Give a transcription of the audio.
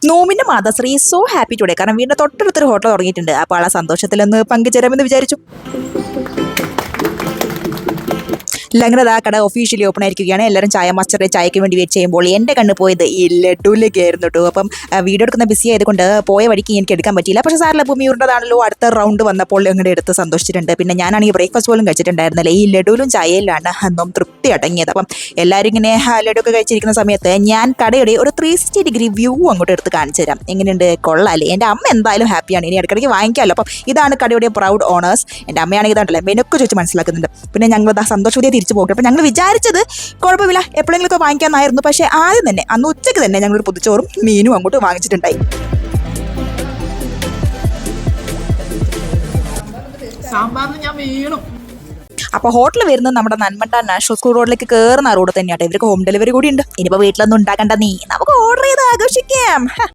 നോമിന്റെ മാതാശ്രീ so happy today കാരണം വീടിന്റെ തൊട്ടടുത്തൊരു ഹോട്ടൽ തുടങ്ങിയിട്ടുണ്ട്. അപ്പോൾ ആ സന്തോഷത്തിലൊന്ന് പങ്കുചേരാമെന്ന് വിചാരിച്ചു. അങ്ങനെ ആ കട ഒഫീഷ്യലി ഓപ്പൺ ആയിരിക്കുകയാണ്. എല്ലാവരും ചായ മാസ്റ്ററുടെ ചായക്ക് വേണ്ടി വെയിറ്റ് ചെയ്യുമ്പോൾ എൻ്റെ കണ്ണ് പോയത് ഈ ലഡുവിലേക്ക് ആയിരുന്നു കേട്ടോ. അപ്പം വീഡിയോ എടുക്കുന്ന ബിസി ആയതുകൊണ്ട് പോയ വഴിക്ക് എനിക്ക് എടുക്കാൻ പറ്റിയില്ല. പക്ഷേ സാറിൽ ഭൂമിയുണ്ടതാണല്ലോ, അടുത്ത റൗണ്ട് വന്നപ്പോൾ അങ്ങോട്ട് എടുത്ത് സന്തോഷിച്ചിട്ടുണ്ട്. പിന്നെ ഞാനാണെങ്കിൽ ബ്രേക്ക്ഫാസ്റ്റ് പോലും കഴിച്ചിട്ടുണ്ടായിരുന്നില്ല. ഈ ലഡുവിലും ചായയിലാണ് അന്നും തൃപ്തി അടങ്ങിയത്. അപ്പം എല്ലാവരും ഇങ്ങനെ ലഡു ഒക്കെ കഴിച്ചിരിക്കുന്ന സമയത്ത് ഞാൻ കടയുടെ ഒരു 360 ഡിഗ്രി വ്യൂ അങ്ങോട്ട് എടുത്ത് കാണിച്ചു തരാം. എങ്ങനെയുണ്ട്, കൊള്ളാല്ലേ? എൻ്റെ അമ്മ എന്തായാലും ഹാപ്പിയാണ്. ഇനി ഇടയ്ക്കിടയ്ക്ക് വാങ്ങിക്കാമല്ലോ. അപ്പം ഇതാണ് കടയുടെ പ്രൗഡ് ഓണേഴ്സ്. എൻ്റെ അമ്മയാണെങ്കിൽ ഇതാണ്ടല്ലേ മെനൊക്കെ ചോദിച്ച് മനസ്സിലാക്കുന്നുണ്ട്. പിന്നെ ഞങ്ങൾ സന്തോഷവതിയെ തിരിച്ചു പോകും. അപ്പം ഞങ്ങൾ വിചാരിച്ചത് കുഴപ്പമില്ല, എപ്പോഴെങ്കിലുമൊക്കെ വാങ്ങിക്കാമെന്നായിരുന്നു. പക്ഷേ ആദ്യം തന്നെ അന്ന് ഉച്ചയ്ക്ക് തന്നെ ഞങ്ങളൊരു പൊതിച്ചോറും മീനും അങ്ങോട്ട് വാങ്ങിച്ചിട്ടുണ്ടായി. സാമ്പാറിന് ഞാൻ വീണു. അപ്പോൾ ഹോട്ടൽ വരുന്നത് നമ്മുടെ നന്മണ്ട നാഷണൽ സ്കൂൾ റോഡിലേക്ക് കയറുന്ന റോഡ് തന്നെയാട്ടോ. ഇവർക്ക് ഹോം ഡെലിവറി കൂടി ഉണ്ട്. ഇനിയിപ്പോൾ വീട്ടിലൊന്നും ഉണ്ടാക്കണ്ട, നീ നമുക്ക് ഓർഡർ ചെയ്ത് ആഘോഷിക്കാം.